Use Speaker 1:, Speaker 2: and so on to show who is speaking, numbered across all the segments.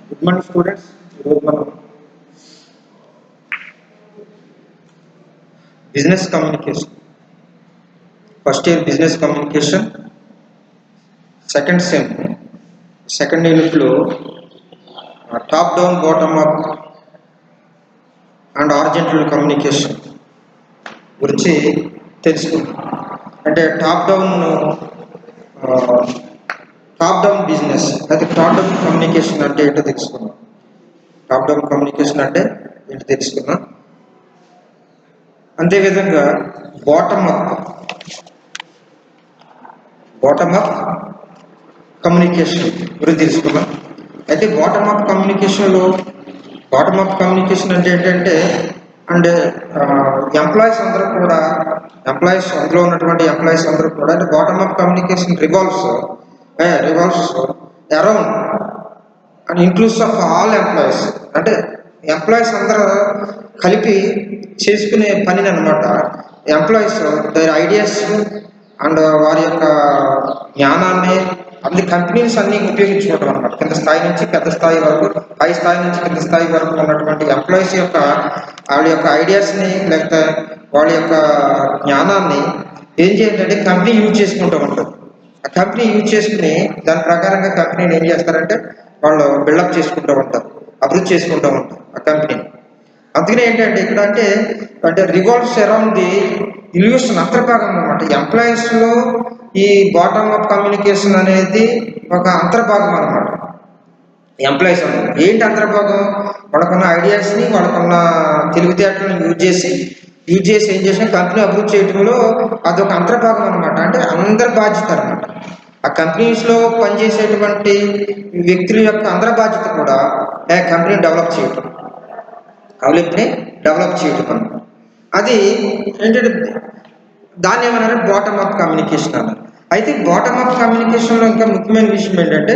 Speaker 1: Good morning students. ఈరోజు మనం business communication first year business communication second యూనిట్లో top down bottom up and horizontal communication గురించి తెలుసుకుందాం. అంటే టాప్ డౌన్ బిజినెస్ అయితే టాప్ డౌన్ కమ్యూనికేషన్ అంటే ఏంటో తెలుసుకుందాం. టాప్ డౌన్ కమ్యూనికేషన్ అంటే ఏంటో తెలుసుకుందాం. అంతేవిధంగా బాటమ్ అప్ కమ్యూనికేషన్ గురించి తెలుసుకుందాం. అయితే బాటమ్ అప్ కమ్యూనికేషన్ అంటే ఏంటంటే అంటే ఎంప్లాయీస్ అందులో ఉన్నటువంటి ఎంప్లాయీస్ అందరూ కూడా అంటే bottom up communication revolves around and inclusive of all employees. అంటే ఎంప్లాయీస్ అందరూ కలిపి చేసుకునే పనిని అనమాట. ఎంప్లాయీస్ దైర్ ఐడియాస్ అండ్ వారి యొక్క జ్ఞానాన్ని అన్ని కంపెనీస్ అన్ని ఉపయోగించుకోవడం అనమాట. కింద స్థాయి నుంచి పెద్ద స్థాయి వరకు, పై స్థాయి నుంచి కింద స్థాయి వరకు ఉన్నటువంటి ఎంప్లాయీస్ వాళ్ళ యొక్క ఐడియాస్ని లేకపోతే వాళ్ళ యొక్క జ్ఞానాన్ని ఏం చేయాలంటే కంపెనీ యూజ్ చేసుకుంటూ ఉంటుంది. ఆ కంపెనీ యూజ్ చేసుకుని దాని ప్రకారంగా కంపెనీని ఏం చేస్తారంటే వాళ్ళు బిల్డప్ చేసుకుంటూ ఉంటారు, అభివృద్ధి చేసుకుంటూ ఉంటారు ఆ కంపెనీని. అందుకనే ఏంటంటే ఇక్కడ అంటే రివాల్వ్స్ అరౌండ్ ది ఇల్యూషన్ అంతర్భాగం అనమాట. ఎంప్లాయీస్లో ఈ బాటమ్ అప్ కమ్యూనికేషన్ అనేది ఒక అంతర్భాగం అనమాట. ఎంప్లాయీస్ అన్నమాట ఏంటి అంతర్భాగం? వాళ్ళకున్న ఐడియాస్ని, వాళ్ళకున్న తెలివితేటలను యూజ్ చేసి ఏం చేసిన కంపెనీ అభివృద్ధి చేయడంలో అదొక అంతర్భాగం అనమాట. అంటే అందరి బాధ్యత అనమాట. ఆ కంపెనీస్లో పనిచేసేటువంటి వ్యక్తుల యొక్క అందరి బాధ్యత కూడా కంపెనీని డెవలప్ చేయటం అనమాట. అది ఏంటంటే దాన్ని ఏమన్నారు? బాటమ్ అప్ కమ్యూనికేషన్ అన్నారు. అయితే బాటమ్ అప్ కమ్యూనికేషన్లో ఇంకా ముఖ్యమైన విషయం ఏంటంటే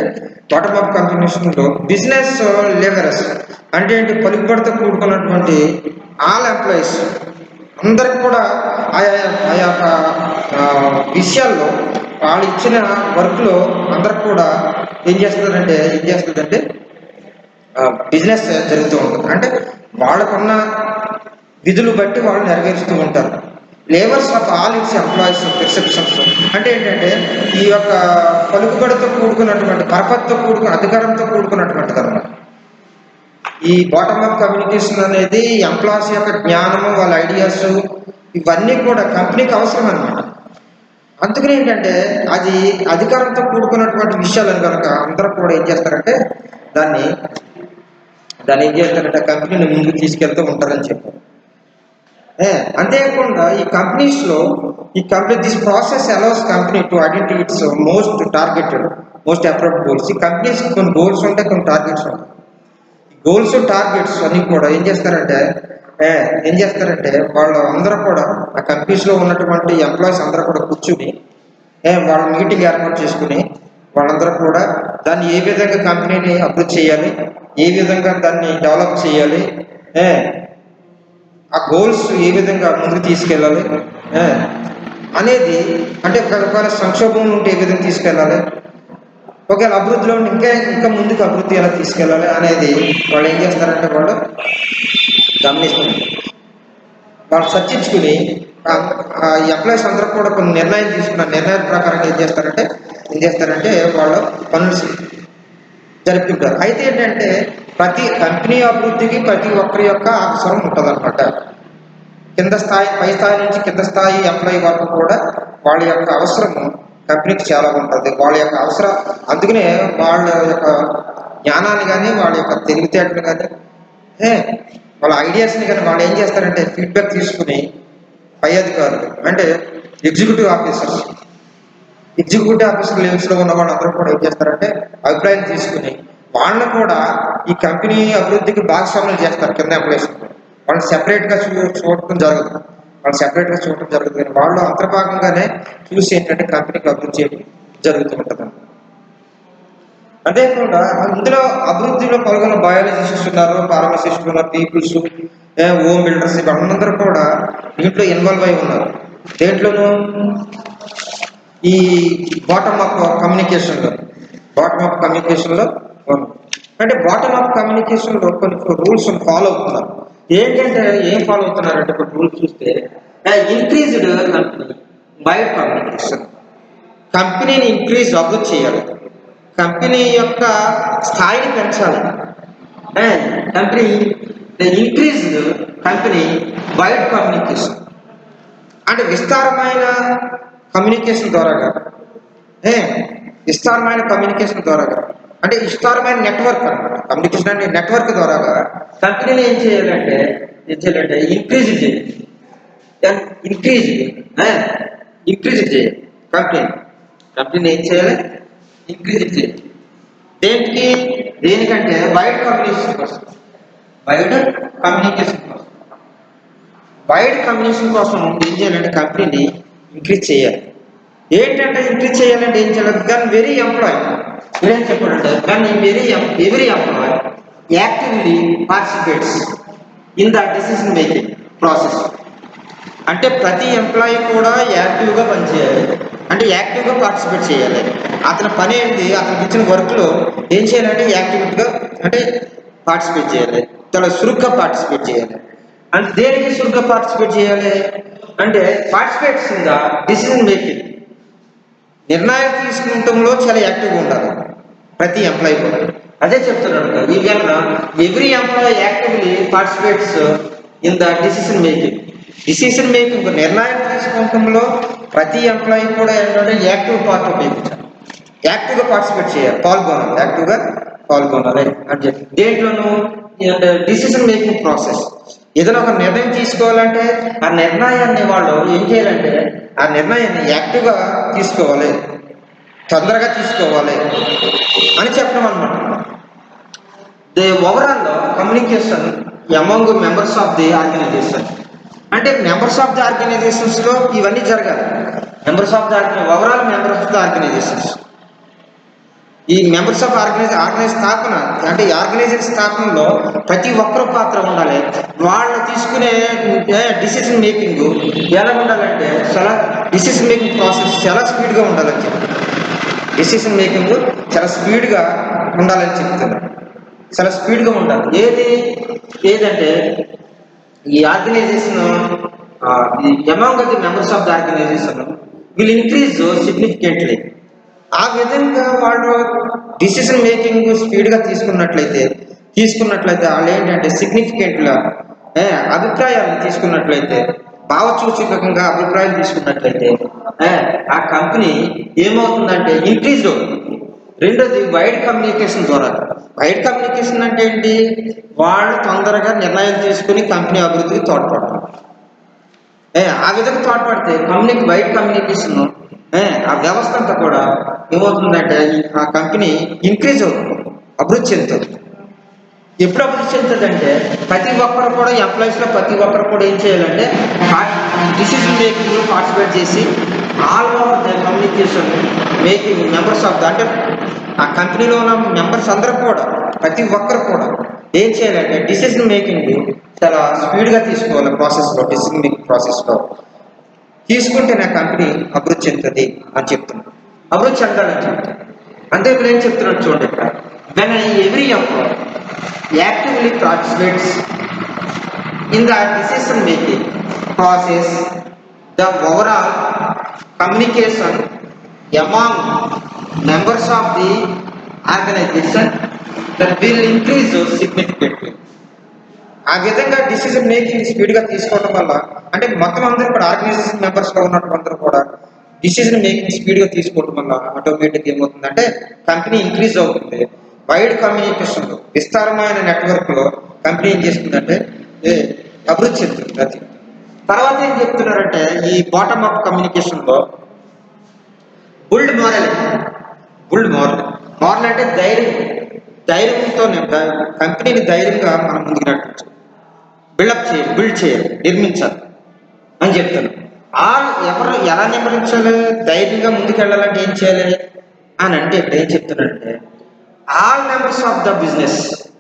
Speaker 1: బాటమ్ అప్ కమ్యూనికేషన్లో బిజినెస్ లేబరర్స్ అంటే ఏంటి? పలుకుబడితో కూడుకున్నటువంటి ఆల్ ఎంప్లాయీస్ అందరికి కూడా ఆయా విషయాల్లో వాళ్ళు ఇచ్చిన వర్క్లో అందరికి కూడా ఏం చేస్తుందంటే బిజినెస్ జరుగుతూ ఉంటుంది. అంటే వాళ్ళకున్న విధులు బట్టి వాళ్ళు నెరవేరుస్తూ ఉంటారు. Labours of all its employees perceptions అంటే ఏంటంటే ఈ యొక్క పలుకుబడితో కూడుకున్నటువంటి పరపతితో అధికారంతో కూడుకున్నటువంటిది అనమాట. ఈ బాటమ్ అప్ కమ్యూనికేషన్ అనేది ఎంప్లాయీస్ యొక్క జ్ఞానము, వాళ్ళ ఐడియాస్ ఇవన్నీ కూడా కంపెనీకి అవసరం అనమాట. అందుకని ఏంటంటే అది అధికారంతో కూడుకున్నటువంటి విషయాలను కనుక అందరూ కూడా ఏం చేస్తారంటే దాన్ని ఏం చేస్తారంటే కంపెనీని ముందుకు తీసుకెళ్తూ ఉంటారని చెప్పారు. అంతేకాకుండా ఈ కంపెనీస్లో this process allows company to identify it's most appropriate goals. ఈ కంపెనీస్కి కొన్ని గోల్స్ ఉంటాయి, కొన్ని టార్గెట్స్ ఉంటాయి. గోల్స్ టార్గెట్స్ అన్ని కూడా ఏం చేస్తారంటే వాళ్ళు అందరూ కూడా ఆ కంపెనీస్లో ఉన్నటువంటి ఎంప్లాయీస్ అందరూ కూడా కూర్చుని వాళ్ళ మీటింగ్ ఏర్పాటు చేసుకుని వాళ్ళందరూ కూడా దాన్ని ఏ విధంగా కంపెనీని అభివృద్ధి చేయాలి, ఏ విధంగా దాన్ని డెవలప్ చేయాలి, ఆ గోల్స్ ఏ విధంగా ముందుకు తీసుకెళ్ళాలి అనేది, అంటే ఒకవేళ సంక్షోభం ఉంటే ఏ విధంగా తీసుకెళ్ళాలి, ఒకవేళ అభివృద్ధిలో ఇంకా ముందుకు అభివృద్ధి ఎలా తీసుకెళ్ళాలి అనేది వాళ్ళు ఏం చేస్తారంటే వాళ్ళు గమనిస్తారు. వాళ్ళు చర్చించుకుని ఎంప్లాయీస్ అందరూ కూడా కొన్ని నిర్ణయం తీసుకున్న నిర్ణయం ప్రకారంగా ఏం చేస్తారంటే వాళ్ళు పనులు జరుపుకుంటారు. అయితే ఏంటంటే ప్రతి కంపెనీ అభివృద్ధికి ప్రతి ఒక్కరి యొక్క అవసరం ఉంటుంది అనమాట. కింద స్థాయి, పై స్థాయి నుంచి కింద స్థాయి ఎంప్లాయీ వరకు కూడా వాళ్ళ యొక్క అవసరం కంపెనీకి చాలా ఉంటుంది. వాళ్ళ యొక్క అవసరం, అందుకనే వాళ్ళ యొక్క జ్ఞానాన్ని కానీ, వాళ్ళ యొక్క తెలివితేటలు కానీ, వాళ్ళ ఐడియాస్ని కానీ వాళ్ళు ఏం చేస్తారంటే ఫీడ్బ్యాక్ తీసుకుని పై అధికారులు అంటే ఎగ్జిక్యూటివ్ ఆఫీసర్ లెవెల్స్లో ఉన్న వాళ్ళందరూ కూడా ఏం చేస్తారంటే అభిప్రాయం తీసుకుని వాళ్ళని కూడా ఈ కంపెనీ అభివృద్ధికి భాగస్వామ్యం చేస్తారు. కింద ఎంప్లాయీస్ వాళ్ళు సెపరేట్గా చూడటం జరగదు కానీ వాళ్ళు అంతర్భాగంగానే చూసి ఏంటంటే కంపెనీకి అభివృద్ధి చేయడం జరుగుతూ ఉంటుంది. అంతేకాకుండా ఇందులో అభివృద్ధిలో పాల్గొన్న బయాలజిస్టులు ఉన్నారు, ఫార్మసిస్టులు ఉన్నారు, పీపుల్స్, హోమ్ బిల్డర్స్ వాళ్ళందరూ కూడా దీంట్లో ఇన్వాల్వ్ అయి ఉన్నారు. దేంట్లోనూ ఈ బాటమ్ అప్ కమ్యూనికేషన్లో అంటే బాటమ్ అప్ కమ్యూనికేషన్లో కొన్ని రూల్స్ ఫాలో అవుతున్నారు. ఏంటంటే ఏం ఫాలో అవుతున్నారంటే కొన్ని రూల్స్ చూస్తే ఇంక్రీజ్డ్ కంపెనీ వైడ్ కమ్యూనికేషన్. కంపెనీని అభివృద్ధి చేయాలి, కంపెనీ యొక్క స్థాయిని పెంచాలి. Company increased company wide communication అంటే విస్తారమైన కమ్యూనికేషన్ ద్వారాగా విస్తారమైన కమ్యూనికేషన్ ద్వారాగా అంటే విస్తారమైన నెట్వర్క్ అనమాట. కమ్యూనికేషన్ అంటే నెట్వర్క్ ద్వారాగా కంపెనీని ఏం చేయాలంటే ఇంక్రీజ్ చేయాలి. ఇంక్రీజ్ చేయాలి కంపెనీని ఏం చేయాలి? ఇంక్రీజ్ చేయాలి. దేనికంటే వైడ్ కమ్యూనికేషన్ కోసం. వైడ్ కమ్యూనికేషన్ కోసం ఏం చేయాలంటే కంపెనీని ఇంక్రీజ్ చేయాలి. ఏంటంటే ఇంక్రీజ్ చేయాలంటే ఏం చేయాలి? దెన్ వెరీ ఎంప్లాయ్ మీరేం చెప్పారంటే then every employee actively participates in the decision making process. అంటే ప్రతి ఎంప్లాయీ కూడా యాక్టివ్గా పనిచేయాలి, అంటే యాక్టివ్గా పార్టిసిపేట్ చేయాలి. అతని పని ఏంటి? అతనికి ఇచ్చిన వర్క్లో ఏం చేయాలంటే యాక్టివ్గా అంటే పార్టిసిపేట్ చేయాలి, చాలా చురుగ్గా పార్టిసిపేట్ చేయాలి. అంటే దేనికి చురుగ్గా పార్టిసిపేట్ చేయాలి అంటే participates in the decision making. నిర్ణయాలు తీసుకుంటంలో చాలా యాక్టివ్గా ఉండాలి ప్రతి ఎంప్లాయీ కూడా. అదే చెప్తున్నాడు, every employee actively participates in the decision making. నిర్ణయం తీసుకుంటంలో ప్రతి ఎంప్లాయీ కూడా ఏంటంటే యాక్టివ్ పార్ట్ ఉపయోగించాలి, యాక్టివ్గా పార్టిసిపేట్ చేయాలి, యాక్టివ్గా పాల్గొనాలి అని చెప్పి. దేంట్లోనూ డిసిషన్ మేకింగ్ ప్రాసెస్. ఏదైనా ఒక నిర్ణయం తీసుకోవాలంటే ఆ నిర్ణయాన్ని వాళ్ళు ఏం చేయాలంటే ఆ నిర్ణయాన్ని యాక్టివ్గా తీసుకోవాలి, తొందరగా తీసుకోవాలి అని చెప్పడం అనమాట. Overall communication among members of the organization. అంటే మెంబర్స్ ఆఫ్ ది ఆర్గనైజేషన్స్లో ఇవన్నీ జరగాలి. Overall members of the organizations. ఈ మెంబర్స్ ఆఫ్ ఆర్గనైజ్ స్థాపన అంటే ఈ ఆర్గనైజేషన్ స్థాపనలో ప్రతి ఒక్కరు పాత్ర ఉండాలి. వాళ్ళు తీసుకునే డిసిషన్ మేకింగ్ ఎలా ఉండాలంటే డిసిషన్ మేకింగ్ ప్రాసెస్ చాలా స్పీడ్గా ఉండాలని చెప్తారు. డిసిషన్ మేకింగ్ చాలా స్పీడ్గా ఉండాలని చెప్తారు. చాలా స్పీడ్గా ఉండాలి. ఏదంటే ఈ organization among the members of the organization will increase significantly. ఆ విధంగా వాళ్ళు డిసిషన్ మేకింగ్ స్పీడ్గా తీసుకున్నట్లయితే వాళ్ళు ఏంటంటే సిగ్నిఫికెంట్గా అభిప్రాయాలు తీసుకున్నట్లయితే, భావసూచకంగా అభిప్రాయాలు తీసుకున్నట్లయితే ఆ కంపెనీ ఏమవుతుందంటే ఇంక్రీజ్ అవుతుంది. రెండోది వైడ్ కమ్యూనికేషన్ ద్వారా. వైడ్ కమ్యూనికేషన్ అంటే ఏంటి? వాళ్ళు తొందరగా నిర్ణయాలు తీసుకుని కంపెనీ అభివృద్ధికి తోడ్పడతారు. ఆ విధంగా తోడ్పడితే వైడ్ కమ్యూనికేషన్ ఆ వ్యవస్థ అంతా కూడా ఏమవుతుందంటే ఆ కంపెనీ ఇంక్రీజ్ అవుతుంది, అభివృద్ధి చెందుతుంది. ఎప్పుడు అభివృద్ధి చెందుతుందంటే ప్రతి ఒక్కరు కూడా ఎంప్లాయీస్లో ప్రతి ఒక్కరు కూడా ఏం చేయాలంటే డిసిషన్ మేకింగ్లో పార్టిసిపేట్ చేసి all over the communication making members of the అంటే ఆ కంపెనీలో ఉన్న మెంబర్స్ అందరూ కూడా ప్రతి ఒక్కరు కూడా ఏం చేయాలంటే డిసిషన్ మేకింగ్ చాలా స్పీడ్గా తీసుకోవాలి. డిసిషన్ మేకింగ్ ప్రాసెస్లో తీసుకుంటే నా కంపెనీ అభివృద్ధి చెందుతుంది అని చెప్తున్నాను. అభివృద్ధి చెందాలని చెప్తాను. అంతే ఇప్పుడు ఏం చెప్తున్నాడు చూడండి ఇక్కడ. When every employee actively participates in the decision making process the overall communication among members of the organization that will increase significantly. ఆ విధంగా డిసిషన్ మేకింగ్ స్పీడ్గా తీసుకోవడం వల్ల అంటే మొత్తం అందరూ కూడా ఆర్గనైజేషన్ మెంబర్స్లో ఉన్నట్టు అందరూ కూడా డిసిషన్ మేకింగ్ స్పీడ్గా తీసుకోవడం వల్ల ఆటోమేటిక్ ఏమవుతుందంటే కంపెనీ ఇంక్రీజ్ అవుతుంది. వైడ్ కమ్యూనికేషన్లో విస్తారమైన నెట్వర్క్లో కంపెనీ ఏం చేస్తుందంటే అభివృద్ధి చెందుతుంది. అది తర్వాత ఏం చెప్తున్నారంటే ఈ బాటమ్ అప్ కమ్యూనికేషన్లో బుల్డ్ మోరల్ అంటే ధైర్యంతో కంపెనీని ధైర్యంగా మనం ముందుకు నడిపించాలి, బిల్డ్ చేయాలి, నిర్మించాలి అని చెప్తాను. ఎవరు ఎలా నిర్మించాలి? ధైర్యంగా ముందుకెళ్ళాలంటే ఏం చేయాలి అని అంటే ఇప్పుడు ఏం చెప్తున్నానంటే all members of the business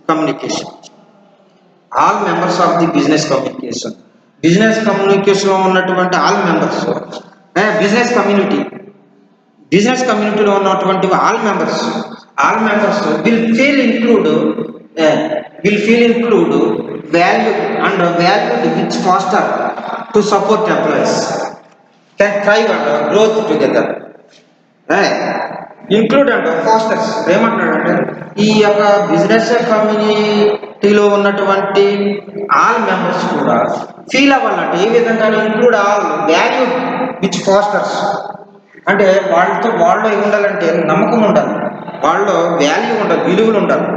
Speaker 1: కమ్యూనికేషన్లో ఉన్నటువంటి ఆల్ మెంబర్స్ బిజినెస్ కమ్యూనిటీలో ఉన్నటువంటి all members All members will feel include value and valued which foster to support employees can thrive and growth together. Include and pastors ఏమంటున్నాడంటే ఈ యొక్క business కమ్యూనిటీలో ఉన్నటువంటి all members కూడా ఫీల్ అవ్వాలంటే ఏ విధంగా include all value which pastors అంటే వాళ్ళు ఉండాలంటే నమ్మకం ఉండాలి, వాళ్ళలో వాల్యూ ఉండాలి, విలువలు ఉండాలి.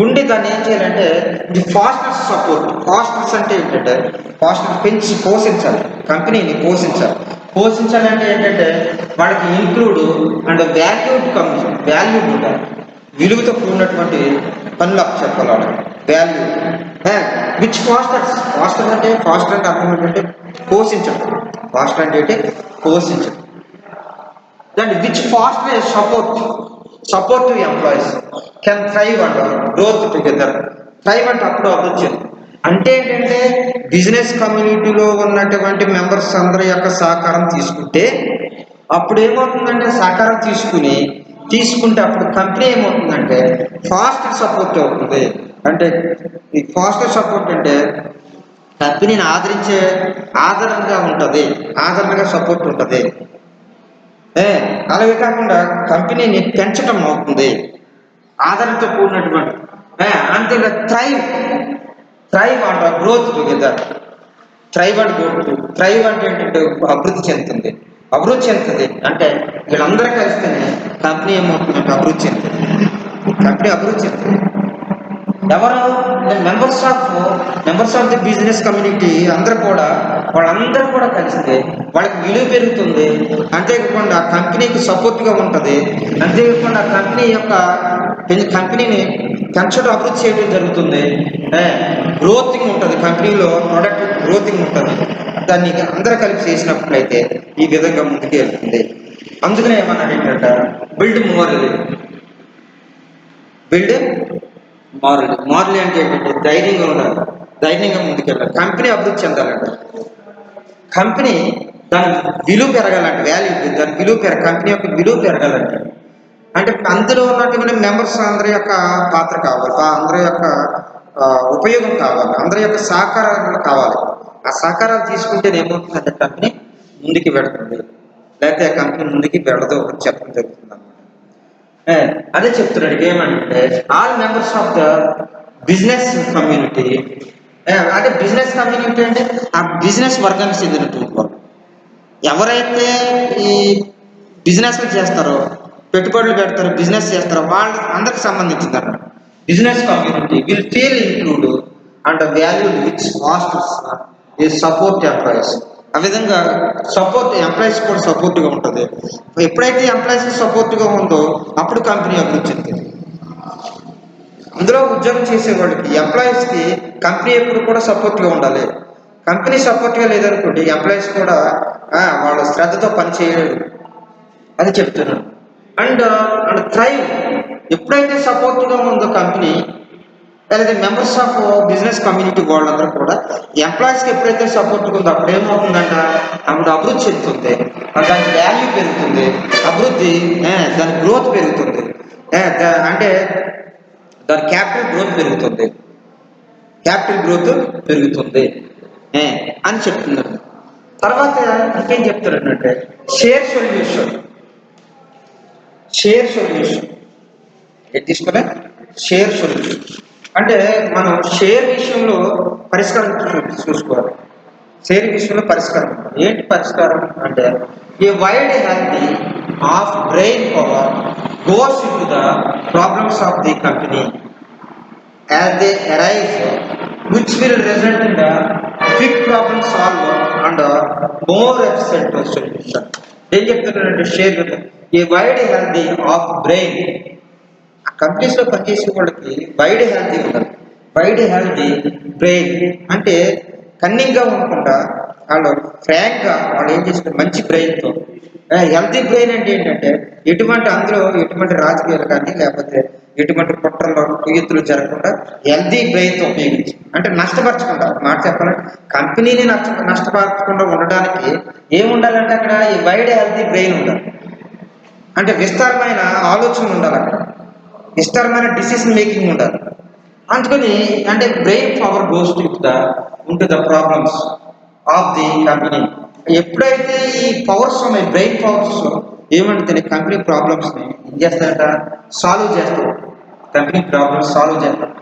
Speaker 1: ఉండి దాన్ని ఏం చేయాలంటే ఇది ఫాస్టర్స్ సపోర్ట్. ఫాస్టర్స్ అంటే ఏంటంటే ఫాస్టర్ పెంచి పోషించాలి, కంపెనీని పోషించాలంటే ఏంటంటే వాళ్ళకి ఇంక్లూడ్ అండ్ వాల్యూడ్ ఉండాలి, విలువతో కూడినటువంటి పనులు చెప్పాలి వాళ్ళకి వాల్యూ. విచ్ ఫాస్టర్ అంటే అర్థం ఏంటంటే పోషించడం. ఫాస్టర్ అంటే పోషించడం. దాన్ని which foster support to employees can thrive and growth together. Thrive అంటే అప్పుడు అభివృద్ధి అంటే ఏంటంటే బిజినెస్ కమ్యూనిటీలో ఉన్నటువంటి మెంబర్స్ అందరి యొక్క సహకారం తీసుకుంటే అప్పుడు ఏమవుతుందంటే సహకారం తీసుకుంటే అప్పుడు కంపెనీ ఏమవుతుందంటే ఫాస్టర్ సపోర్ట్ అవుతుంది. అంటే ఈ ఫాస్టర్ సపోర్ట్ అంటే కంపెనీని ఆదరణగా సపోర్ట్ ఉంటుంది. అలాగే కాకుండా కంపెనీని పెంచడం అవుతుంది ఆదరణతో కూడినటువంటి. అంతేగా thrive and growth together. Thrive అంటే ఏంటంటే అభివృద్ధి చెందుతుంది అంటే వీళ్ళందరూ కలిస్తేనే కంపెనీ ఏమవుతుందంటే అభివృద్ధి చెందుతుంది. ఎవరు members of the business community వాళ్ళందరూ కూడా కలిస్తే వాళ్ళకి విలువ పెరుగుతుంది. అంతేకాకుండా కంపెనీకి సపోర్ట్గా ఉంటుంది. అంతేకాకుండా కంపెనీని పెంచడం అభివృద్ధి చేయడం జరుగుతుంది. గ్రోతింగ్ ఉంటుంది, కంపెనీలో ప్రొడక్ట్ గ్రోతింగ్ ఉంటుంది. దాన్ని అందరూ కలిపి చేసినప్పుడైతే ఈ విధంగా ముందుకు వెళ్తుంది. అందుకనే ఏమన్నాడు ఏంటంటే బిల్డ్ మారల్ అంటే ఏంటంటే ధైర్యంగా ముందుకెళ్ళాలి. కంపెనీ అభివృద్ధి చెందాలంట. కంపెనీ దాని విలువ పెరగాలంటే కంపెనీ యొక్క విలువ పెరగాలంటే అంటే అందులో ఉన్నటువంటి మెంబర్స్ అందరి యొక్క పాత్ర కావాలి, అందరి యొక్క ఉపయోగం కావాలి, అందరి యొక్క సహకారాలు కావాలి. ఆ సహకారాలు తీసుకుంటే ఏమవుతుందంటే కంపెనీ ముందుకు వెళుతుంది, లేకపోతే ఆ కంపెనీ ముందుకు వెళ్ళదు అని చెప్పడం జరుగుతుంది అన్నమాట. అదే చెప్తున్నాడు ఏమంటే all members of the business community. అదే బిజినెస్ కమ్యూనిటీ అంటే ఆ బిజినెస్ వర్గానికి చెందినటువంటి వాళ్ళు ఎవరైతే ఈ బిజినెస్లు చేస్తారో, పెట్టుబడులు పెడతారో, బిజినెస్ చేస్తారో వాళ్ళ అందరికి సంబంధించింది అన్నమాట. Business community will feel include and value which pastors support employees. ఆ విధంగా ఎంప్లాయీస్ కూడా సపోర్ట్గా ఉంటుంది. ఎప్పుడైతే ఎంప్లాయీస్ సపోర్ట్గా ఉందో అప్పుడు కంపెనీ అభివృద్ధి చెందుతుంది. అందులో ఉద్యోగం చేసే వాళ్ళకి ఎంప్లాయీస్కి కంపెనీ ఎప్పుడు కూడా సపోర్ట్గా ఉండాలి. కంపెనీ సపోర్ట్గా లేదనుకోండి ఎంప్లాయీస్ కూడా వాళ్ళ శ్రద్ధతో పనిచేయలేదు అని చెప్తున్నాను. అండ్ థ్రైవ్ ఎప్పుడైతే సపోర్ట్గా ఉందో కంపెనీ లేదా మెంబర్స్ ఆఫ్ బిజినెస్ కమ్యూనిటీ వాళ్ళందరూ కూడా ఎంప్లాయీస్కి ఎప్పుడైతే సపోర్ట్గా ఉందో అప్పుడు ఏమవుతుందంట అప్పుడు అభివృద్ధి చెందుతుంది, దానికి వాల్యూ పెరుగుతుంది, దాని గ్రోత్ పెరుగుతుంది. అంటే దాని క్యాపిటల్ గ్రోత్ పెరుగుతుంది అని చెప్తున్నారు. తర్వాత ఇంకేం చెప్తారంటే షేర్ సొల్యూషన్ తీసుకునే షేర్ సొల్యూషన్ అంటే మనం షేర్ విషయంలో పరిష్కారం చూసుకోవాలి. షేర్ విషయంలో పరిష్కారం ఏంటి? పరిష్కారం అంటే ఏ wide healthy of brain power goes in to the problems of the company as they arise, which will result in the quick problem solver and more efficient solution. ఏం చెప్తున్నారంటే share A wide healthy of brain. ఆ కంపెనీస్లో పనిచేసే వాళ్ళకి wide healthy brain అంటే కన్నింగ్గా ఉండకుండా వాళ్ళు ఫ్రాంక్గా వాళ్ళు ఏం చేస్తారు మంచి బ్రెయిన్తో. హెల్తీ బ్రెయిన్ అంటే ఏంటంటే ఎటువంటి రాజకీయాలు కానీ లేకపోతే ఎటువంటి కుట్రలు కుయుత్తులు జరగకుండా హెల్తీ బ్రెయిన్తో ఉపయోగించి అంటే నష్టపరచకుండా మాట చెప్పాలంటే కంపెనీని నష్టపరచకుండా ఉండడానికి ఏముండాలంటే అక్కడ ఈ వైడ్ హెల్తీ బ్రెయిన్ ఉండాలి. అంటే విస్తారమైన ఆలోచన ఉండాలి అక్కడ. విస్తారమైన డిసిషన్ మేకింగ్ ఉండాలి. అందుకని అంటే brain power goes to the problems of the company. ఎప్పుడైతే ఈ పవర్స్ ఉన్నాయి, బ్రెయిన్ పవర్స్ ఏమంటే కంపెనీ ప్రాబ్లమ్స్ని ఏం చేస్తారట, సాల్వ్ చేస్తారు. కంపెనీ ప్రాబ్లమ్స్ సాల్వ్ చేస్తారు.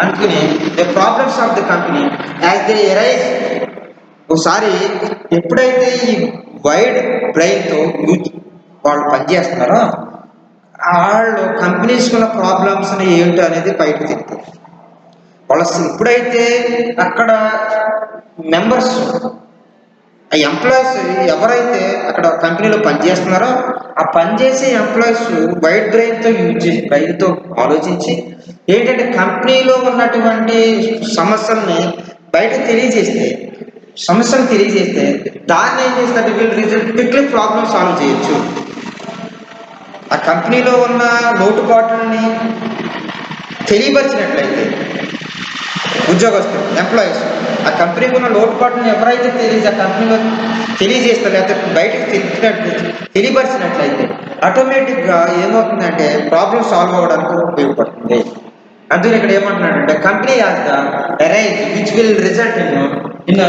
Speaker 1: అందుకని the problems of the company as they arise. ఒకసారి ఎప్పుడైతే ఈ వైడ్ బ్రెయిన్తో యూత్ వాళ్ళు పనిచేస్తున్నారో వాళ్ళు కంపెనీస్ ఉన్న ప్రాబ్లమ్స్ని ఏంటో అనేది బయట తిరుగుతారు. వాళ్ళ ఎప్పుడైతే అక్కడ మెంబర్స్, ఆ ఎంప్లాయీస్ ఎవరైతే అక్కడ కంపెనీలో పనిచేస్తున్నారో ఆ పనిచేసే ఎంప్లాయీస్ వైడ్ బ్రెయిన్తో యూజ్ చేసి, బ్రెయిన్తో ఆలోచించి ఏంటంటే కంపెనీలో ఉన్నటువంటి సమస్యల్ని బయట తెలియజేస్తే, సమస్యను తెలియజేస్తే దాన్ని ఏం చేస్తారు, వీళ్ళు రిజల్ట్ క్విక్లీ ప్రాబ్లమ్ సాల్వ్ చేయొచ్చు. ఆ కంపెనీలో ఉన్న లోటుపాట్లని తెలియపరిచినట్లయితే ఉద్యోగస్తులు, ఎంప్లాయీస్ ఆ కంపెనీకి ఉన్న లోటుపాట్లను ఎవరైతే ఆ కంపెనీలో తెలియజేస్తారు, లేకపోతే బయటకు తెలియపరిచినట్లయితే ఆటోమేటిక్గా ఏమవుతుందంటే ప్రాబ్లం సాల్వ్ అవ్వడానికి ఉపయోగపడుతుంది. అందుకని ఇక్కడ ఏమంటున్నాడంటే company as the arise which will result in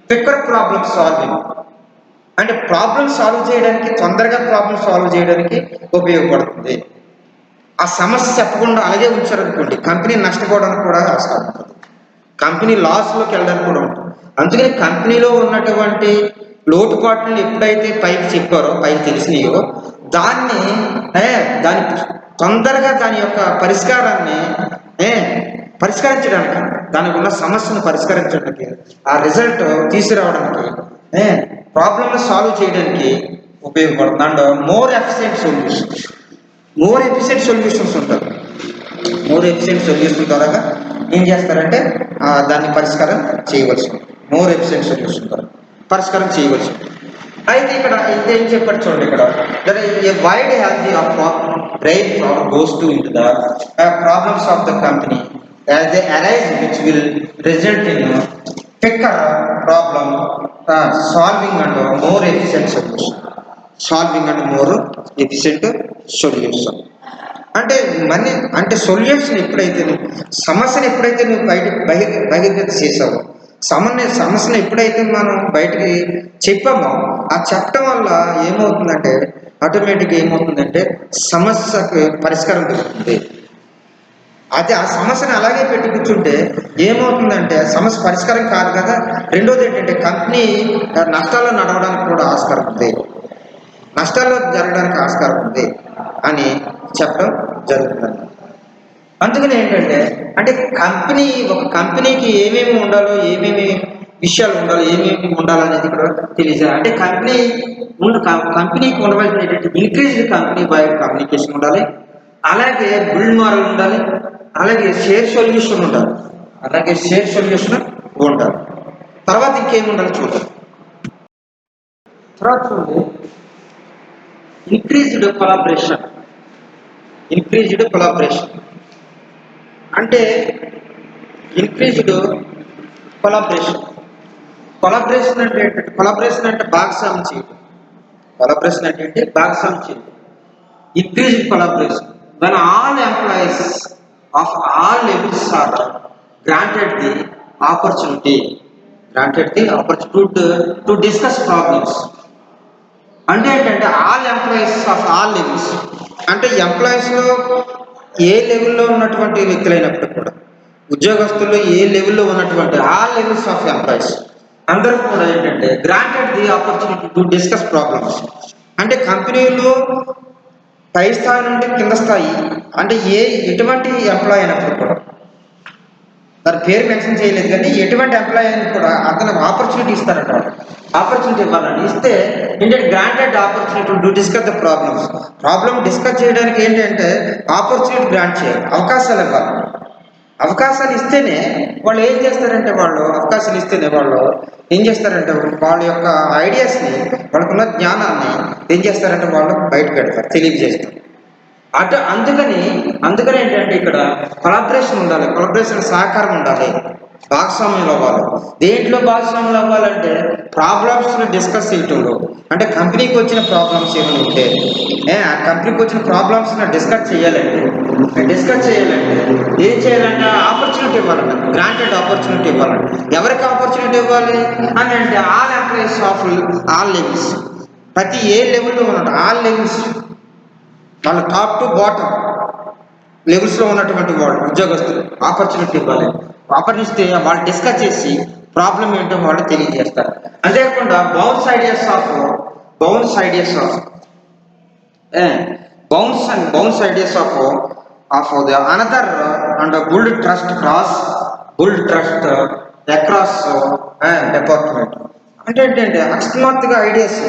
Speaker 1: quicker problem solving. అంటే ప్రాబ్లమ్ సాల్వ్ చేయడానికి, తొందరగా ప్రాబ్లమ్ సాల్వ్ చేయడానికి ఉపయోగపడుతుంది. ఆ సమస్య చెప్పకుండా అలాగే ఉంచారనుకోండి, కంపెనీ నష్టపోవడానికి కూడా ఆస్కారం ఉంటుంది, కంపెనీ లాస్లోకి వెళ్ళడానికి కూడా ఉంటుంది. అందుకని కంపెనీలో ఉన్నటువంటి లోటుపాట్లను ఎప్పుడైతే పైకి చెప్పారో, పైకి తెలిసినాయో దాన్ని తొందరగా దాని యొక్క పరిష్కారాన్ని పరిష్కరించడానికి, దానికి ఉన్న సమస్యను పరిష్కరించడానికి, ఆ రిజల్ట్ తీసుకురావడానికి, ప్రాబ్లమ్ని సాల్వ్ చేయడానికి ఉపయోగపడుతుంది. అండ్ మోర్ ఎఫిషియెంట్ సొల్యూషన్స్ ఉంటారు. మోర్ ఎఫిషియెంట్ సొల్యూషన్ ద్వారా ఏం చేస్తారంటే దాన్ని పరిష్కారం చేయవలసి, మోర్ ఎఫిషియెంట్ సొల్యూషన్ ద్వారా పరిష్కారం చేయవలసి. అయితే ఇక్కడ ఏం చెప్పారు చూడండి, ఇక్కడ ఏ wide has the brain power goes two into the problems of the company as they arise which will result in quicker problem solving and more efficient solution. Solving and more efficient solution అంటే solution ఎప్పుడైతే సమస్యను ఎప్పుడైతే నువ్వు బహిర్గత చేసావో, సమస్యను ఎప్పుడైతే మనం బయటికి చెప్పామో, ఆ చెప్పడం వల్ల ఏమవుతుందంటే ఆటోమేటిక్గా ఏమవుతుందంటే సమస్యకు పరిష్కారం దొరుకుతుంది. అది ఆ సమస్యను అలాగే పెట్టి కూర్చుంటే ఏమవుతుందంటే సమస్య పరిష్కారం కాదు కదా. రెండోది ఏంటంటే కంపెనీ నష్టాల్లో నడవడానికి కూడా ఆస్కారం ఉంది, నష్టాల్లో జరగడానికి ఆస్కారం ఉంది అని చెప్పడం జరుగుతుంది. అందుకని ఏంటంటే అంటే ఒక కంపెనీకి ఏమేమి ఉండాలో, ఏమేమి విషయాలు ఉండాలో, ఏమేమి ఉండాలనేది ఇక్కడ తెలియజేయాలి. అంటే కంపెనీకి ఉండవలసిన ఏంటంటే ఇంక్రీజ్డ్ కంపెనీ వైడ్ కమ్యూనికేషన్ ఉండాలి, అలాగే బిల్డ్ మోరల్ ఉండాలి, అలాగే షేర్ సొల్యూషన్ ఉండాలి, తర్వాత ఇంకేమి ఉండాలి చూడాలి. తర్వాత చూడండి, ఇంక్రీజ్డ్ కొలాబరేషన్ అంటే కొలాబరేషన్ అంటే భాగస్వామ్యం చేయడం. Increased collaboration when all employees of all levels are granted the opportunity to discuss problems. అంటే ఏంటంటే all employees of all levels అంటే ఎంప్లాయీస్లో ఏ లెవెల్లో ఉన్నటువంటి వ్యక్తులైనప్పుడు కూడా, ఉద్యోగస్తుల్లో ఏ లెవెల్లో ఉన్నటువంటి ఆల్ లెవెల్స్ ఆఫ్ ఎంప్లాయీస్ అందరూ కూడా ఏంటంటే granted the opportunity to discuss problems. అంటే కంపెనీలో పై స్థాయి నుండి కింద స్థాయి అంటే ఎటువంటి ఎంప్లాయీ అయినప్పుడు కూడా, దాని పేరు మెన్షన్ చేయలేదు కానీ ఎటువంటి ఎంప్లాయీ అయినా కూడా అతను ఆపర్చునిటీ ఇస్తారట. ఆపర్చునిటీ ఇవ్వాలని ఇస్తే ఏంటంటే granted opportunity to discuss the problem discuss చేయడానికి ఏంటంటే ఆపర్చునిటీ గ్రాంట్ చేయాలి, అవకాశాలు ఇవ్వాలి. అవకాశాలు ఇస్తేనే వాళ్ళు ఏం చేస్తారంటే వాళ్ళు వాళ్ళ యొక్క ఐడియాస్ని, వాళ్ళకున్న జ్ఞానాన్ని ఏం చేస్తారంటే వాళ్ళు బయట పెడతారు, తెలియజేస్తారు. అందుకని ఏంటంటే ఇక్కడ కొలాబరేషన్ ఉండాలి, సహకారం ఉండాలి, భాగస్వామ్యం అవ్వాలి. దేంట్లో భాగస్వామ్యం అవ్వాలంటే ప్రాబ్లమ్స్ని డిస్కస్ చేయటంలో. అంటే కంపెనీకి వచ్చిన ప్రాబ్లమ్స్ ఏమైనా ఉంటే ఆ కంపెనీకి వచ్చిన ప్రాబ్లమ్స్ డిస్కస్ చేయాలండి. ఏం చేయాలంటే ఆపర్చునిటీ ఇవ్వాలండి, గ్రాంటెడ్ ఆపర్చునిటీ ఇవ్వాలండి. ఎవరికి ఆపర్చునిటీ ఇవ్వాలి అని అంటే all employees of all levels, ప్రతి ఏ లెవెల్లో ఉన్నాడు ఆల్ లెవెల్స్, వాళ్ళ టాప్ టు బాటమ్ లెవెల్స్లో ఉన్నటువంటి వాళ్ళు ఉద్యోగస్తులు ఆపర్చునిటీ ఇవ్వాలి. ఆపర్చునిటీ వాళ్ళు డిస్కస్ చేసి ప్రాబ్లం ఏంటో వాళ్ళు తెలియజేస్తారు. అంతేకాకుండా bounce ideas of bounce ideas of the another and build trust across department. అంటే ఏంటంటే అకస్మాత్తుగా ఐడియాస్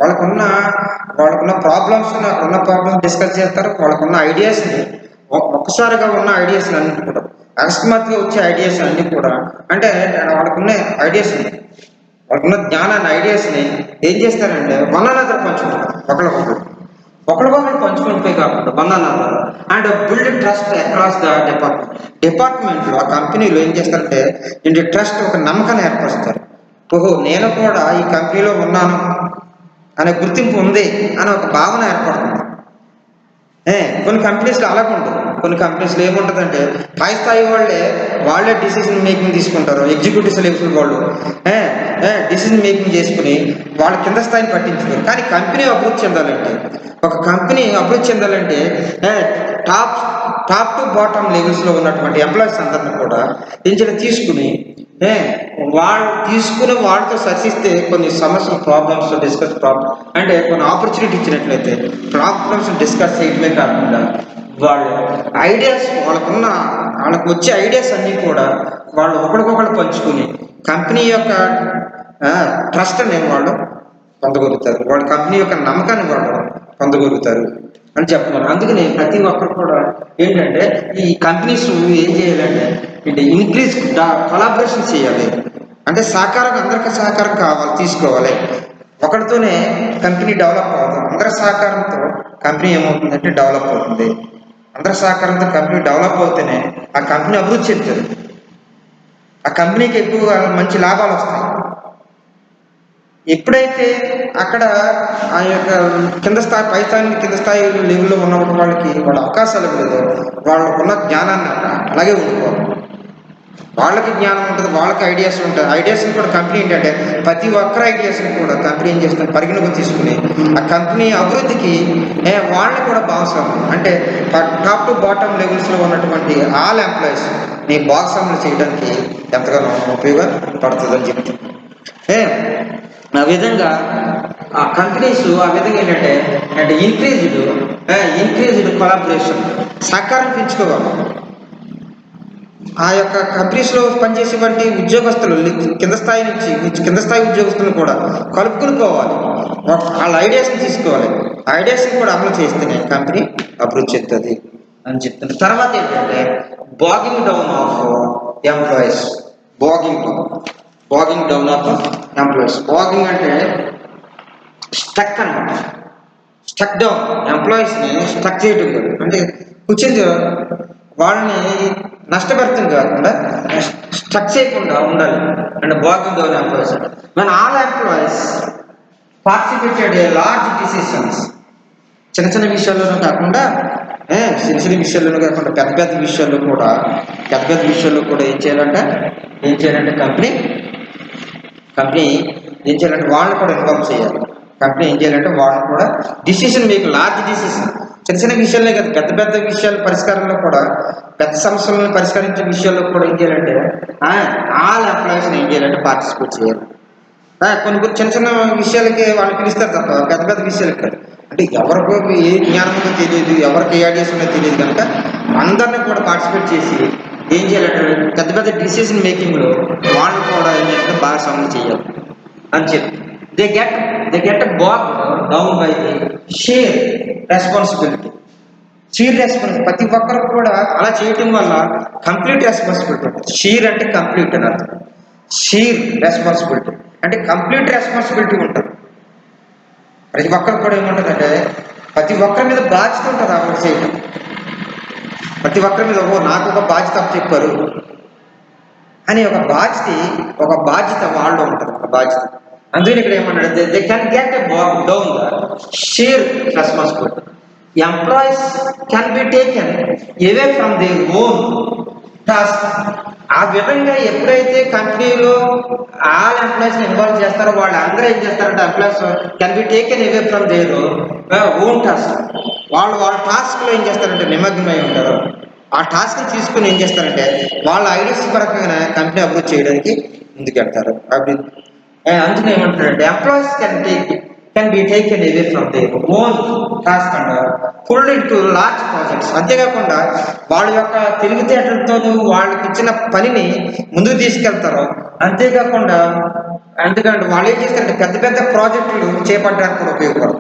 Speaker 1: వాళ్ళకున్న ప్రాబ్లమ్స్ డిస్కస్ చేస్తారు. వాళ్ళకున్న ఐడియాస్ని ఒక్కసారిగా ఉన్న ఐడియాస్ అన్ని కూడా అకస్మాత్తుగా వచ్చే ఐడియాస్ అన్ని కూడా అంటే వాళ్ళకున్న ఐడియాస్ని వాళ్ళకున్న జ్ఞానాన్ని ఐడియాస్ని ఏం చేస్తారంటే వన్ అనదర్ పంచుకుంటారు. ఒకరికొకరు పంచుకుంటే కాకుండా one another and build trust across the డిపార్ట్మెంట్లో ఆ కంపెనీలో ఏం చేస్తారంటే ఇంటి ట్రస్ట్ ఒక నమ్మకాన్ని ఏర్పరుస్తారు. ఓహో, నేను కూడా ఈ కంపెనీలో ఉన్నాను అనే గుర్తింపు ఉంది అని ఒక భావన ఏర్పడుతుంది. కొన్ని కంపెనీస్లో అలాగే ఉంటుంది. కొన్ని కంపెనీస్లో ఏముంటుందంటే పై స్థాయి వాళ్ళే డిసిజన్ మేకింగ్ తీసుకుంటారు. ఎగ్జిక్యూటివ్స్ లెవెల్ వాళ్ళు డిసిజన్ మేకింగ్ చేసుకుని వాళ్ళ కింద స్థాయిని పట్టించుకోరు. కానీ కంపెనీ అభివృద్ధి చెందాలంటే టాప్ టు బాటమ్ లెవెల్స్లో ఉన్నటువంటి ఎంప్లాయీస్ అందరిని కూడా తీసుకుని వాళ్ళతో చర్చిస్తే కొన్ని సమస్యలు ప్రాబ్లమ్స్ డిస్కస్ అంటే కొన్ని ఆపర్చునిటీ ఇచ్చినట్లయితే ప్రాబ్లమ్స్ డిస్కస్ చేయడమే కాకుండా వాళ్ళు ఐడియాస్ వాళ్ళకు వచ్చే ఐడియాస్ అన్నీ కూడా వాళ్ళు ఒకరికొకరు పంచుకుని కంపెనీ యొక్క ట్రస్ట్ని వాళ్ళు పొందగలుగుతారు. వాళ్ళ కంపెనీ యొక్క నమ్మకాన్ని వాళ్ళు పొందగలుగుతారు అని చెప్పమని. అందుకని ప్రతి ఒక్కరు కూడా ఏంటంటే ఈ కంపెనీస్ ఏం చేయాలంటే ఇంక్రీజ్ కొలాబరేషన్ చేయాలి. అంటే అందరికీ సహకారం తీసుకోవాలి. ఒకరితోనే కంపెనీ డెవలప్ అవుతుంది. అందరి సహకారంతో కంపెనీ ఏమవుతుందంటే డెవలప్ అవుతుంది. అందరి సహకారంతో కంపెనీ డెవలప్ అవుతేనే ఆ కంపెనీ అభివృద్ధి చెందుతుంది. ఆ కంపెనీకి ఎక్కువగా మంచి లాభాలు వస్తాయి. ఎప్పుడైతే అక్కడ ఆ యొక్క కింద స్థాయి లెవెల్లో ఉన్న వాళ్ళ అవకాశాలు లేదో వాళ్ళకున్న జ్ఞానాన్ని అలాగే ఉండిపోవాలి. వాళ్ళకి జ్ఞానం ఉంటుంది, వాళ్ళకి ఐడియాస్ ఉంటాయి. ఐడియాస్ని కూడా కంపెనీ ఏంటంటే ప్రతి ఒక్కరి ఐడియాస్ని కూడా కంపెనీ ఏం చేస్తుంది పరిగణలోకి తీసుకుని ఆ కంపెనీ అభివృద్ధికి వాళ్ళని కూడా భాగస్వామ్యం అంటే టాప్ టు బాటమ్ లెవెల్స్లో ఉన్నటువంటి ఆల్ ఎంప్లాయీస్ ని భాగస్వామ్యం చేయడానికి ఎంతగానో ఉపయోగపడుతుందని చెప్తుంది. ఆ విధంగా ఆ కంపెనీస్ ఆ విధంగా ఏంటంటే ఇంక్రీజ్డ్ కొలాబరేషన్ సహకారం పెంచుకోవాలి. ఆ యొక్క కంపెనీస్లో పనిచేసేటువంటి ఉద్యోగస్తులు కింద స్థాయి ఉద్యోగస్తులను కూడా కలుపుకుని పోవాలి. వాళ్ళ ఐడియాస్ని తీసుకోవాలి. ఐడియాస్ని కూడా అమలు చేస్తేనే కంపెనీ అభివృద్ధి చెందుతుంది అని చెప్తున్నారు. తర్వాత ఏంటంటే bagging down of employees. Bagging అంటే స్టక్ అనమాట. స్టక్ డౌన్ ఎంప్లాయీస్ని స్టక్ చేయడం అంటే కూర్చొని వాళ్ళని నష్టపరితం కాకుండా స్టక్ చేయకుండా ఉండాలి. అండ్ బాగింగ్ డౌన్ ఎంప్లాయీస్ మన all employees participated large decisions. చిన్న విషయాల్లోనూ కాకుండా పెద్ద విషయాల్లో కూడా ఏం చేయాలంటే కంపెనీ ఏం చేయాలంటే వాళ్ళని కూడా ఇన్వాల్వ్ చేయాలి. కంపెనీ ఏం చేయాలంటే వాళ్ళని కూడా డిసిషన్ మేకింగ్ లార్జ్ డిసిషన్ చిన్న విషయాలే కదా, పెద్ద విషయాల పరిష్కారంలో కూడా పెద్ద సమస్యలను పరిష్కరించే విషయాల్లో కూడా ఏం చేయాలంటే ఆల్ ఎంప్లాయీస్ని ఏం చేయాలంటే పార్టిసిపేట్ చేయాలి. కొన్ని చిన్న విషయాలకి వాళ్ళు పిలుస్తారు తప్ప పెద్ద విషయాలకి కాదు. అంటే ఎవరికి ఏ జ్ఞానం ఉందో తెలియదు, ఎవరికి ఏ ఐడియాస్ ఉందో తెలియదు కనుక అందరినీ కూడా పార్టిసిపేట్ చేసి ఏం చేయాలంటే పెద్ద డిసిషన్ మేకింగ్లో వాళ్ళు కూడా ఏం చేయాలంటే భాగస్వామ్యం చేయాలి అని చెప్పి they get bog down by the share responsibility. ప్రతి ఒక్కరు కూడా అలా చేయటం వల్ల కంప్లీట్ రెస్పాన్సిబిలిటీ ఉంటుంది. షీర్ అంటే కంప్లీట్ అని అర్థం. షీర్ రెస్పాన్సిబిలిటీ అంటే కంప్లీట్ రెస్పాన్సిబిలిటీ ఉంటుంది. ప్రతి ఒక్కరు కూడా ఏముంటుందంటే ప్రతి ఒక్కరి మీద బాధ్యత ఉంటుంది. అమలు చేయడం ప్రతి ఒక్కరి మీద నాకు ఒక బాధ్యత చెప్పారు అని ఒక బాధ్యత వాళ్ళు ఉంటుంది. ఒక బాధ్యత అందుకని ఇక్కడ ఏమన్నాడు, they can get down the share responsibility. Employees can be taken away from they own task. ఆ విధంగా ఎప్పుడైతే కంపెనీలో ఆల్ ఎంప్లాయీస్ ఇన్వాల్వ్ చేస్తారో వాళ్ళు అందరూ ఏం చేస్తారంటే employees can be taken away from their own task. వాళ్ళ టాస్క్లో ఏం చేస్తారంటే నిమగ్నమై ఉంటారు. ఆ టాస్క్ తీసుకుని ఏం చేస్తారంటే వాళ్ళ ఐడియాస్ పరంగా కంపెనీ అభివృద్ధి చేయడానికి ముందుకెళ్తారు. అభివృద్ధి అందుకని ఏమంటారంటే employees can be taken away from their own task and pulled into large projects. అంతేకాకుండా వాళ్ళ యొక్క తెలివితేటలతో వాళ్ళకి ఇచ్చిన పనిని ముందుకు తీసుకెళ్తారు. అంతేకాకుండా ఎందుకంటే వాళ్ళు ఏం చేస్తారంటే పెద్ద పెద్ద ప్రాజెక్టులు చేపట్టడానికి కూడా ఉపయోగపడదు.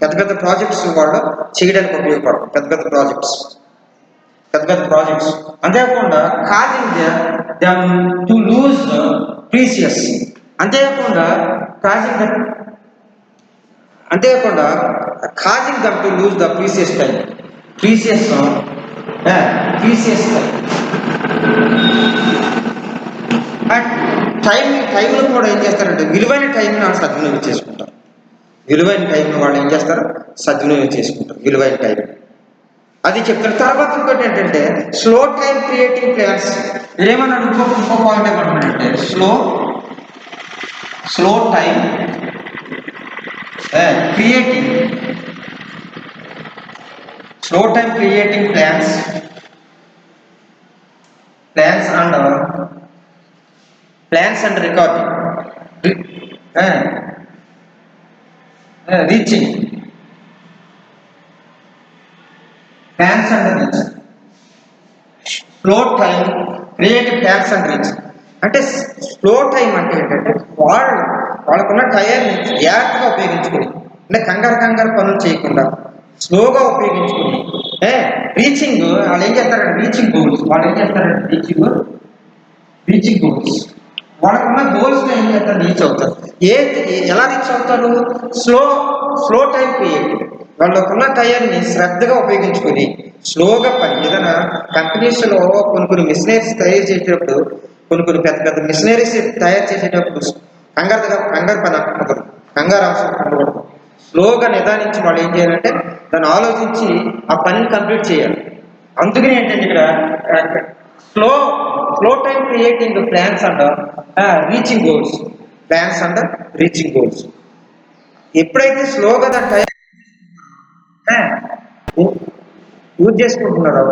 Speaker 1: పెద్ద పెద్ద ప్రాజెక్ట్స్ వాళ్ళు చేయడానికి ఉపయోగపడదు. పెద్ద పెద్ద ప్రాజెక్ట్స్ అంతేకాకుండా causing them to lose precious. అంతేకాకుండా causing them to lose the precious time. Precious and టైంను కూడా ఏం చేస్తారంటే విలువైన టైంని వాళ్ళు సద్వినియోగం చేసుకుంటారు. విలువైన టైంని వాళ్ళు ఏం చేస్తారు, సద్వినియోగం చేసుకుంటారు విలువైన టైం. అది చెప్తారు. తర్వాత ఇంకోటి ఏంటంటే స్లో టైం క్రియేటింగ్ ప్లాన్స్. ఏమన్నాడు ఇంకో పాయింట్ ఏమంటాడంటే slow time creating plans and recording reaching plans and reach. Slow time creative plans and reach అంటే స్లో టైం అంటే ఏంటంటే వాళ్ళకున్న టైంని జాగ్రత్తగా ఉపయోగించుకుని, అంటే కంగారు పనులు చేయకుండా స్లోగా ఉపయోగించుకుని రీచింగ్ వాళ్ళు ఏం చేస్తారంటే రీచింగ్ గోల్స్ వాళ్ళకున్న గోల్స్ ఏం చేస్తారు, రీచ్ అవుతారు. ఎలా రీచ్ అవుతారు? Slow time create. వాళ్ళకున్న టైంని శ్రద్ధగా ఉపయోగించుకుని స్లోగా పని. ఏదైనా కంపెనీస్లో కొన్ని మిషనరీస్ తయారు చేసేటప్పుడు కొన్ని పెద్ద మిషనరీస్ తయారు చేసేటప్పుడు కంగారు పని ఉండదు, కంగారు అవసరం ఉండకూడదు. స్లోగా నిదానించి వాళ్ళు ఏం చేయాలంటే దాన్ని ఆలోచించి ఆ పనిని కంప్లీట్ చేయాలి. అందుకని ఏంటంటే ఇక్కడ slow time creating plans and reaching goals. ఎప్పుడైతే స్లోగా దాని టైం యూజ్ చేసుకుంటున్నారో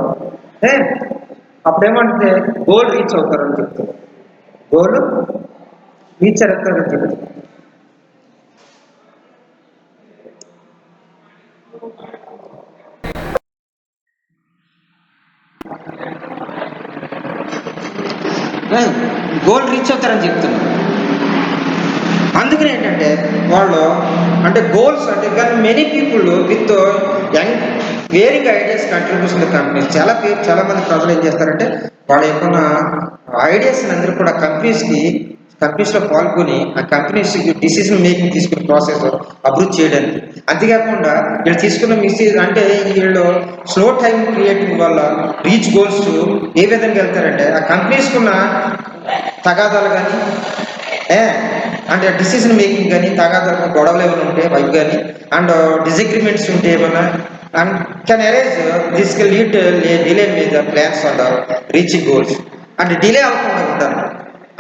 Speaker 1: అప్పుడేమంటే గోల్ రీచ్ అవుతారని చెప్తారు. గోల్ రీచ్ అవుతారని చెప్తారు. గోల్ రీచ్ అవుతారని చెప్తున్నారు. అందుకని ఏంటంటే వాళ్ళు అంటే గోల్స్ అంటే కానీ many people with young wearing ideas contribution companies. చాలా మంది ప్రజలు ఏం చేస్తారంటే వాళ్ళ యొక్క ఐడియాస్ అందరూ కూడా కంపెనీస్లో పాల్గొని ఆ కంపెనీస్ డిసిజన్ మేకింగ్ తీసుకునే ప్రాసెస్ అభివృద్ధి చేయడానికి. అంతేకాకుండా వీళ్ళు తీసుకున్న అంటే వీళ్ళు స్లో టైం క్రియేటింగ్ వల్ల రీచ్ గోల్స్ ఏ విధంగా వెళ్తారంటే ఆ కంపెనీస్కున్న తగాదాలు కానీ అండ్ డిసిజన్ మేకింగ్ కానీ తగాదాలు గొడవలు ఏమైనా ఉంటే వైపు కానీ అండ్ డిసగ్రిమెంట్స్ ఉంటే ఏమైనా and can arrange this can lead delay with the plans and reaching goals. And delay అవ్వకుండా ఉంటారు.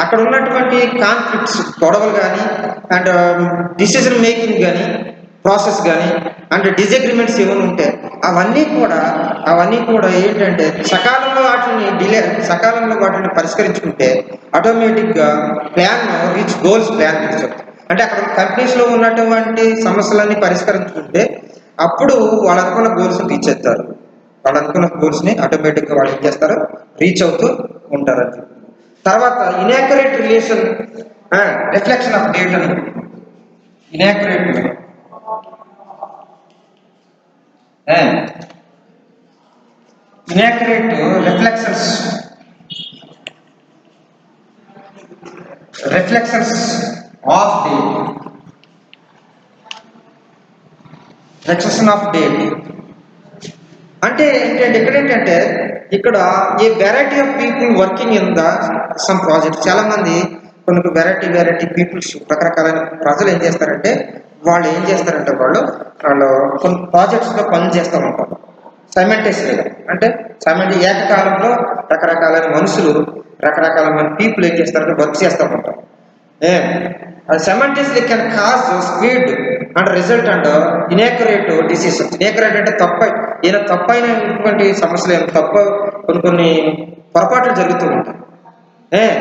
Speaker 1: అక్కడ ఉన్నటువంటి కాన్ఫ్లిక్ట్స్ గొడవలు కానీ అండ్ డిసిజన్ మేకింగ్ కానీ ప్రాసెస్ కానీ అండ్ డిసగ్రిమెంట్స్ ఏమైనా ఉంటాయి అవన్నీ కూడా ఏంటంటే సకాలంలో వాటిని పరిష్కరించుకుంటే ఆటోమేటిక్గా రీచ్ గోల్స్ ప్లాన్ తీసుకొస్తాం. అంటే అక్కడ కంపెనీస్లో ఉన్నటువంటి సమస్యలన్నీ పరిష్కరించుకుంటే అప్పుడు వాళ్ళు అనుకున్న గోల్స్ని రీచ్ అవుతారు. వాళ్ళు అనుకున్న గోల్స్ని ఆటోమేటిక్గా వాళ్ళు ఏం చేస్తారు, రీచ్ అవుతూ ఉంటారు అని చెప్పి. తర్వాత ఇన్యాక్యురేట్ రిఫ్లెక్షన్ ఆఫ్ డేట్ అని ఇన్యాక్యురేట్ రిఫ్లెక్షన్స్ ఆఫ్ డేట్ అంటే ఏంటంటే ఇక్కడ a variety of people working in the some project. చాలా మంది కొన్ని వెరైటీ పీపుల్స్, రకరకాలైన ప్రజలు ఏం చేస్తారంటే వాళ్ళు కొన్ని ప్రాజెక్ట్స్లో పనులు చేస్తూ ఉంటారు సైమల్టేనియస్గా. అంటే ఏకకాలంలో రకరకాలైన మనుషులు, రకరకాలైన పీపుల్ ఏం చేస్తారంటే వర్క్ చేస్తూ ఉంటారు. Simultaneously can cause speed and result and inaccurate diseases. Inaccurate అంటే తప్పైనటువంటి సమస్యలు, కొన్ని పొరపాట్లు జరుగుతూ ఉంటాయి.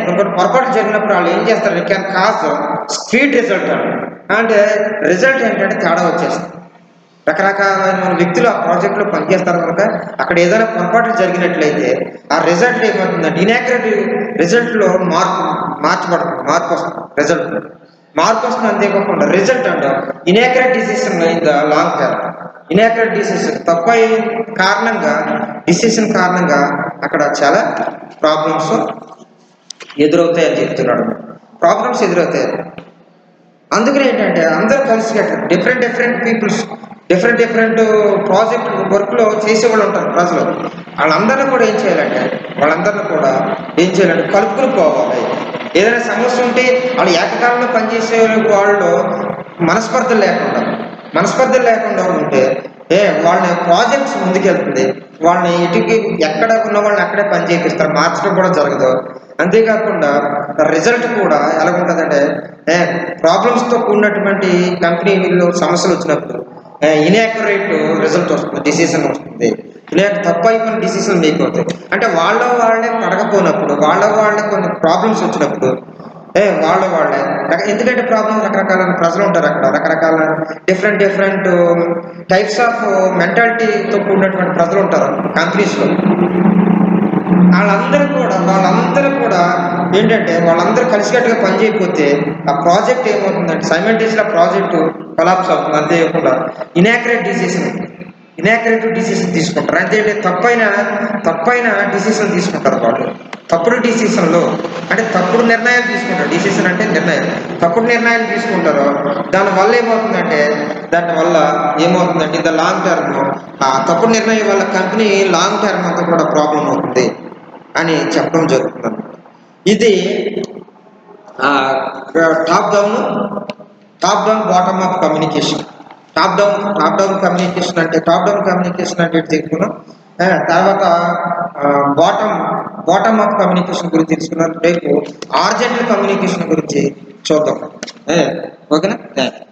Speaker 1: కొన్ని పొరపాట్లు జరిగినప్పుడు వాళ్ళు ఏం చేస్తారు, కెన్ కాజ్ స్పీడ్ రిజల్ట్ అంటే రిజల్ట్ ఏంటంటే తేడా వచ్చేస్తుంది. రకరకాలైన వ్యక్తులు ఆ ప్రాజెక్టులో పనిచేస్తారు కనుక అక్కడ ఏదైనా పొరపాట్లు జరిగినట్లయితే ఆ రిజల్ట్ ఏమవుతుందంటే ఇన్యాక్యురేట్ రిజల్ట్లో మార్పు వస్తుంది. మార్పు వస్తుంది. అంతేకాకుండా రిజల్ట్ అంట inaccurate decision in the long term. Inaccurate decision decision కారణంగా అక్కడ చాలా ప్రాబ్లమ్స్ ఎదురవుతాయని చెప్తున్నాడు. ప్రాబ్లమ్స్ ఎదురవుతాయి. అందుకని ఏంటంటే అందరూ కలిసి డిఫరెంట్ పీపుల్స్, డిఫరెంట్ ప్రాజెక్ట్ వర్క్లో చేసేవాళ్ళు ఉంటారు ప్రజలు. వాళ్ళందరినీ కూడా ఏం చేయాలంటే కలుపుకుని పోవాలి. ఏదైనా సమస్య ఉంటే వాళ్ళు ఏకకాలంలో పనిచేసే వాళ్ళు మనస్పర్ధలు లేకుండా ఉంటే వాళ్ళ ప్రాజెక్ట్స్ ముందుకెళ్తుంది. వాళ్ళని ఎక్కడ ఉన్న వాళ్ళని అక్కడే పని చేపిస్తారు, మార్చడం కూడా జరగదు. అంతేకాకుండా రిజల్ట్ కూడా ఎలా ఉంటుందంటే ప్రాబ్లమ్స్తో కూడినటువంటి కంపెనీలో సమస్యలు వచ్చినప్పుడు ఇన్యాక్యురేట్ రిజల్ట్ వస్తుంది, డిసిషన్ వస్తుంది. తప్పు అయిపోయిన డిసిషన్ మేక్ అవుతాయి. అంటే వాళ్ళే పడకపోయినప్పుడు, వాళ్ళే కొన్ని ప్రాబ్లమ్స్ వచ్చినప్పుడు వాళ్ళే ఎందుకంటే ప్రాబ్లమ్ రకరకాలైన ప్రజలు ఉంటారు అక్కడ, రకరకాల డిఫరెంట్ టైప్స్ ఆఫ్ మెంటాలిటీతో కూడినటువంటి ప్రజలు ఉంటారు కంపెనీస్లో. వాళ్ళందరూ కూడా ఏంటంటే వాళ్ళందరూ కలిసికట్టుగా పనిచేయకపోతే ఆ ప్రాజెక్ట్ ఏమవుతుందంటే సైమల్టేనియస్గా ప్రాజెక్టు కొలాప్స్ అవుతుంది. అంతేకాకుండా ఇన్యాక్యురేట్ డిసిషన్ తీసుకుంటారు. అంటే తప్పైన డిసిషన్ తీసుకుంటారు వాళ్ళు. తప్పుడు డిసిషన్లు అంటే తప్పుడు నిర్ణయాలు తీసుకుంటారు. డిసిషన్ అంటే నిర్ణయం. తప్పుడు నిర్ణయాలు తీసుకుంటారు. దానివల్ల ఏమవుతుందంటే ఇంత లాంగ్ టర్మ్ ఆ తప్పుడు నిర్ణయం వల్ల కంపెనీ లాంగ్ టర్మ్ అంతా కూడా ప్రాబ్లం అవుతుంది అని చెప్పడం జరుగుతుంది. ఇది top down bottom up communication. Top down communication అంటే తెలుసుకున్నాం. తర్వాత బాటమ్ అప్ కమ్యూనికేషన్ గురించి తెలుసుకున్నాం. రేపు హారిజాంటల్ కమ్యూనికేషన్ గురించి చూద్దాం. ఓకేనా? Thank you.